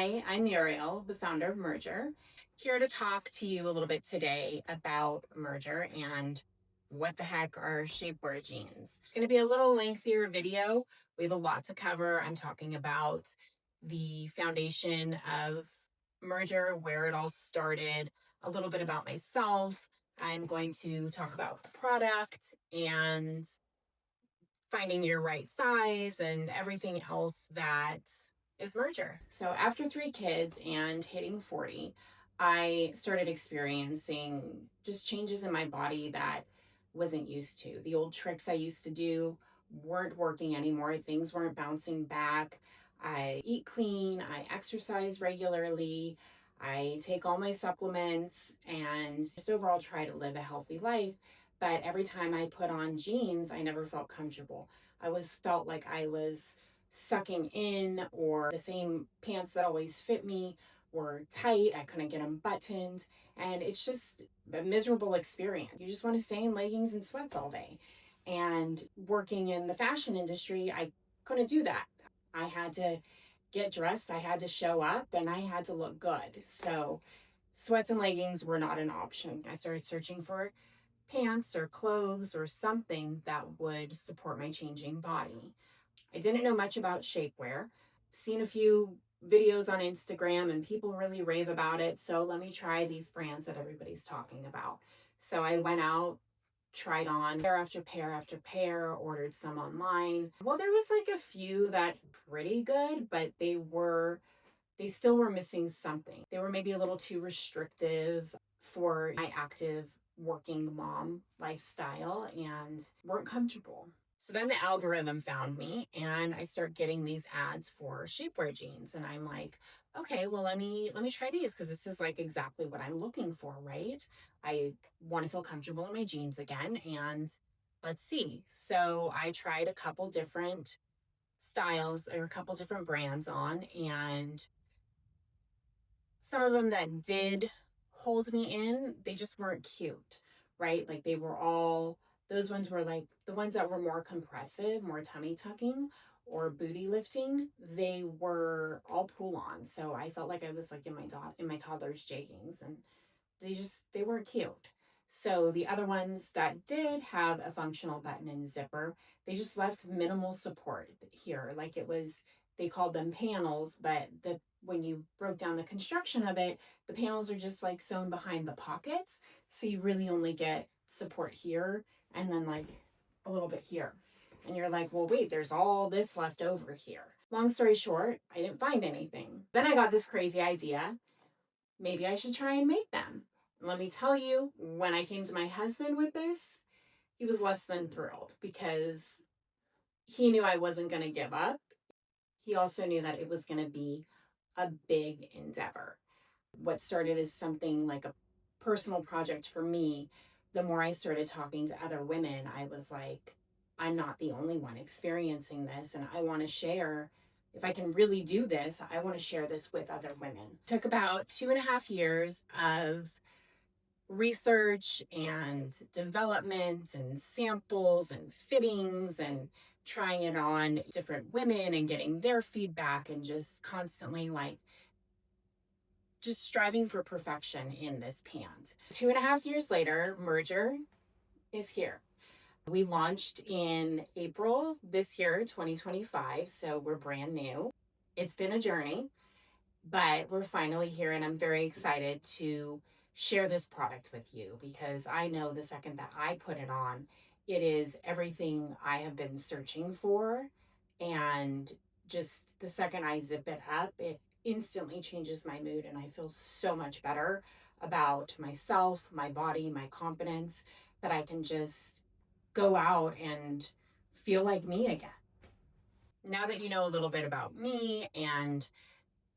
Hi, I'm Muriel, the founder of Merger, here to talk to you a little bit today about Merger and what the heck are shapewear jeans. It's going to be a little lengthier video. We have a lot to cover. I'm talking about the foundation of Merger, where it all started, a little bit about myself. I'm going to talk about the product and finding your right size and everything else that is Merger. So after 3 kids and hitting 40, I started experiencing just changes in my body that wasn't used to. The old tricks I used to do weren't working anymore. Things weren't bouncing back. I eat clean, I exercise regularly, I take all my supplements and just overall try to live a healthy life. But every time I put on jeans, I never felt comfortable. I always felt like I was sucking in, or the same pants that always fit me were tight. I couldn't get them buttoned. And it's just a miserable experience. You just want to stay in leggings and sweats all day. And working in the fashion industry, I couldn't do that. I had to get dressed, I had to show up, and I had to look good. So sweats and leggings were not an option. I started searching for pants or clothes or something that would support my changing body. I didn't know much about shapewear. Seen a few videos on Instagram and people really rave about it. So let me try these brands that everybody's talking about. So I went out, tried on pair after pair after pair, ordered some online. Well, there was like a few that pretty good, but they still were missing something. They were maybe a little too restrictive for my active working mom lifestyle and weren't comfortable. So then the algorithm found me and I start getting these ads for shapewear jeans. And I'm like, okay, well, let me try these because this is like exactly what I'm looking for, right? I want to feel comfortable in my jeans again. And let's see. So I tried a couple different styles or a couple different brands on, and some of them that did hold me in, they just weren't cute, right? Like they were all, those ones were like the ones that were more compressive, more tummy tucking or booty lifting. They were all pull on. So I felt like I was like in my toddler's jeggings, and they weren't cute. So the other ones that did have a functional button and zipper, they just left minimal support here. Like it was, they called them panels, but when you broke down the construction of it, the panels are just like sewn behind the pockets. So you really only get support here and then like a little bit here. And you're like, well, wait, there's all this left over here. Long story short, I didn't find anything. Then I got this crazy idea. Maybe I should try and make them. And let me tell you, when I came to my husband with this, he was less than thrilled because he knew I wasn't going to give up. He also knew that it was going to be a big endeavor. What started as something like a personal project for me, the more I started talking to other women, I was like, I'm not the only one experiencing this, and I want to share. If I can really do this, I want to share this with other women. It took about 2.5 years of research and development and samples and fittings and trying it on different women and getting their feedback and just constantly like just striving for perfection in this pant. 2.5 years later, Merger is here. We launched in April this year, 2025, so we're brand new. It's been a journey, but we're finally here, and I'm very excited to share this product with you because I know the second that I put it on, it is everything I have been searching for. And just the second I zip it up, it instantly changes my mood, and I feel so much better about myself, my body, my confidence, that I can just go out and feel like me again. Now that you know a little bit about me and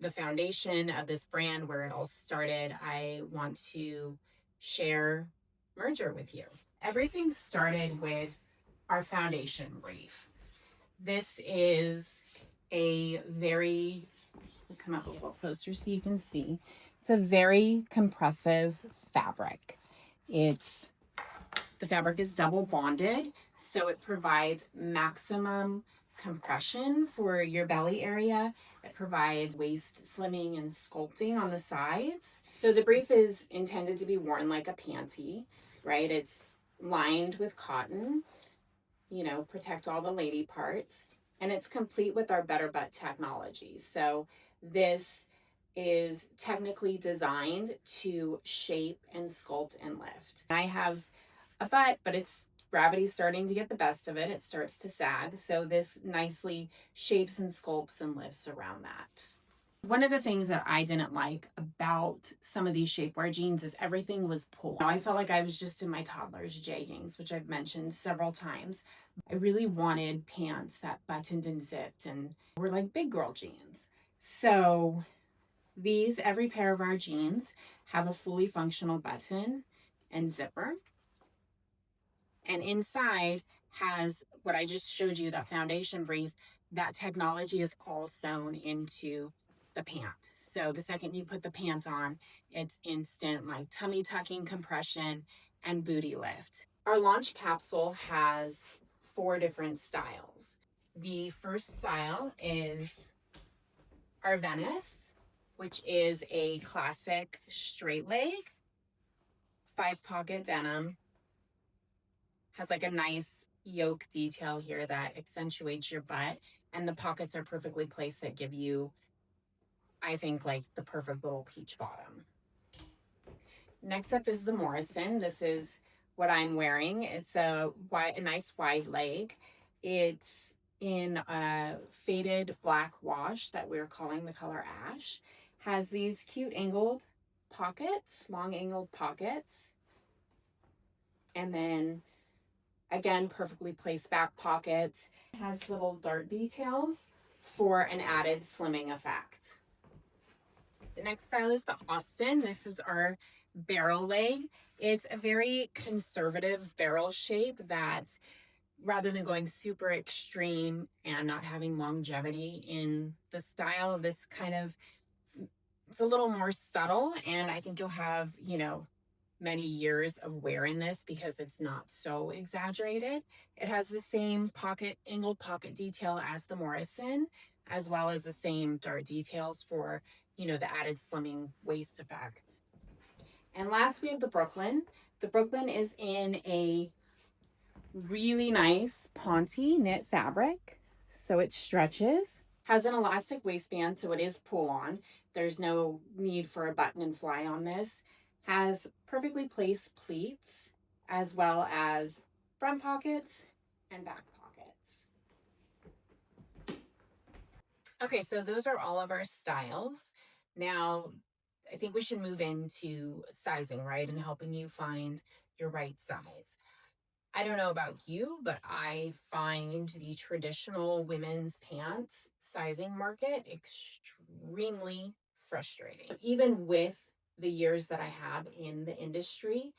the foundation of this brand, where it all started, I want to share Merger with you. Everything started with our foundation brief. This is a very, I'll come up a little closer so you can see. It's a very compressive fabric. The fabric is double bonded, so it provides maximum compression for your belly area. It provides waist slimming and sculpting on the sides. So the brief is intended to be worn like a panty, right? It's lined with cotton, you know, protect all the lady parts. And it's complete with our Better Butt technology. So this is technically designed to shape and sculpt and lift. I have a butt, but it's gravity's starting to get the best of it. It starts to sag. So this nicely shapes and sculpts and lifts around that. One of the things that I didn't like about some of these shapewear jeans is everything was pulled. I felt like I was just in my toddler's jeggings, which I've mentioned several times. I really wanted pants that buttoned and zipped and were like big girl jeans. So every pair of our jeans have a fully functional button and zipper. And inside has what I just showed you, that foundation brief. That technology is all sewn into the pant. So the second you put the pant on, it's instant like tummy tucking, compression, and booty lift. Our launch capsule has 4 different styles. The first style is our Venice, which is a classic straight leg, 5-pocket denim. Has like a nice yoke detail here that accentuates your butt, and the pockets are perfectly placed that give you, I think, like the perfect little peach bottom. Next up is the Morrison. This is what I'm wearing. It's a nice wide leg. It's in a faded black wash that we're calling the color ash. Has these cute angled pockets, long angled pockets. And then again, perfectly placed back pockets. It has little dart details for an added slimming effect. The next style is the Austin. This is our barrel leg. It's a very conservative barrel shape that, rather than going super extreme and not having longevity in the style, this kind of, it's a little more subtle, and I think you'll have, you know, many years of wearing this because it's not so exaggerated. It has the same angled pocket detail as the Morrison, as well as the same dart details for, you know, the added slimming waist effect. And last, we have the Brooklyn. The Brooklyn is in a really nice ponte knit fabric, so it stretches. Has an elastic waistband, so it is pull on. There's no need for a button and fly on this. Has perfectly placed pleats, as well as front pockets and back pockets. Okay, so those are all of our styles. Now, I think we should move into sizing, right? And helping you find your right size. I don't know about you, but I find the traditional women's pants sizing market extremely frustrating. Even with the years that I have in the industry,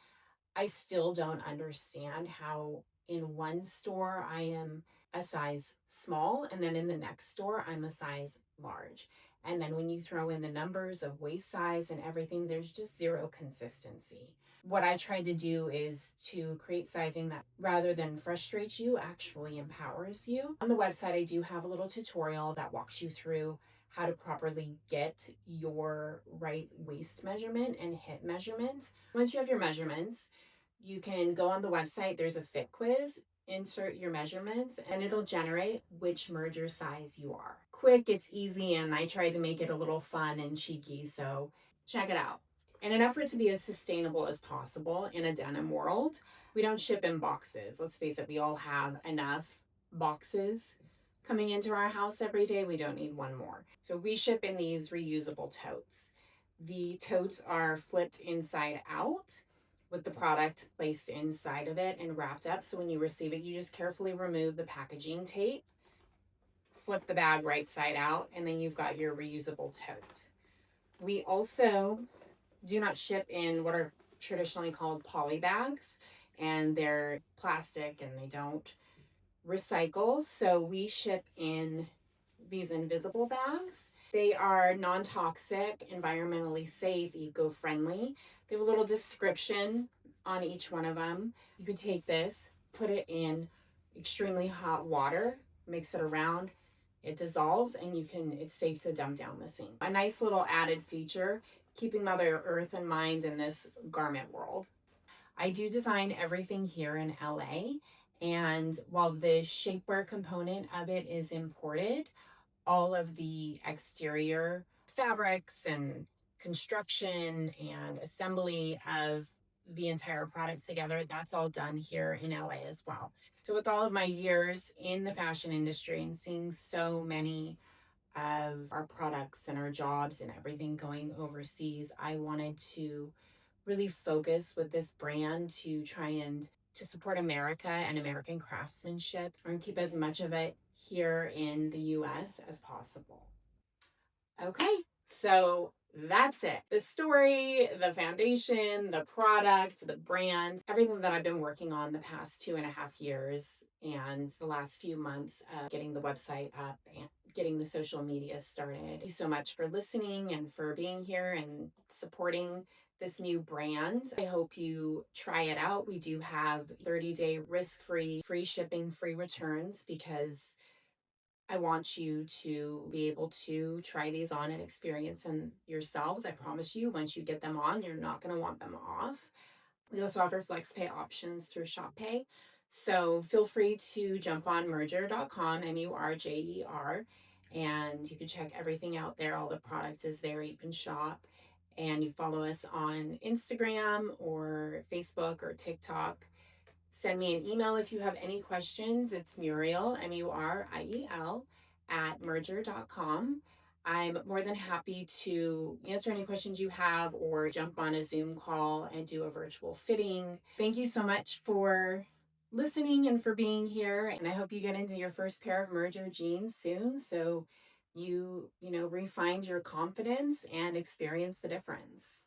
I still don't understand how in one store I am a size small, and then in the next store I'm a size large. And then when you throw in the numbers of waist size and everything, there's just zero consistency. What I tried to do is to create sizing that, rather than frustrate you, actually empowers you. On the website, I do have a little tutorial that walks you through how to properly get your right waist measurement and hip measurement. Once you have your measurements, you can go on the website. There's a fit quiz, insert your measurements, and it'll generate which merger size you are. Quick, it's easy, and I tried to make it a little fun and cheeky, so check it out. In an effort to be as sustainable as possible in a denim world, we don't ship in boxes. Let's face it, we all have enough boxes coming into our house every day. We don't need one more. So we ship in these reusable totes. The totes are flipped inside out with the product placed inside of it and wrapped up. So when you receive it, you just carefully remove the packaging tape, flip the bag right side out, and then you've got your reusable tote. We also do not ship in what are traditionally called poly bags, and they're plastic and they don't recycle. So we ship in these invisible bags. They are non-toxic, environmentally safe, eco-friendly. They have a little description on each one of them. You could take this, put it in extremely hot water, mix it around, it dissolves, and it's safe to dump down the sink. A nice little added feature, keeping Mother Earth in mind in this garment world. I do design everything here in LA. And while the shapewear component of it is imported, all of the exterior fabrics and construction and assembly of the entire product together, that's all done here in LA as well. So, with all of my years in the fashion industry and seeing so many of our products and our jobs and everything going overseas, I wanted to really focus with this brand to try and to support America and American craftsmanship and keep as much of it here in the US as possible. Okay, so that's it. The story, the foundation, the product, the brand, everything that I've been working on the past 2.5 years and the last few months of getting the website up and getting the social media started. Thank you so much for listening and for being here and supporting this new brand. I hope you try it out. We do have 30-day risk-free, free shipping, free returns because I want you to be able to try these on and experience them yourselves. I promise you, once you get them on, you're not going to want them off. We also offer flex pay options through ShopPay. So feel free to jump on murjer.com, MURJER, and you can check everything out there. All the product is there. You can shop and you follow us on Instagram or Facebook or TikTok. Send me an email if you have any questions. It's Muriel, MURIEL, at murjer.com. I'm more than happy to answer any questions you have or jump on a Zoom call and do a virtual fitting. Thank you so much for listening and for being here. And I hope you get into your first pair of Murjer jeans soon so you refind your confidence and experience the difference.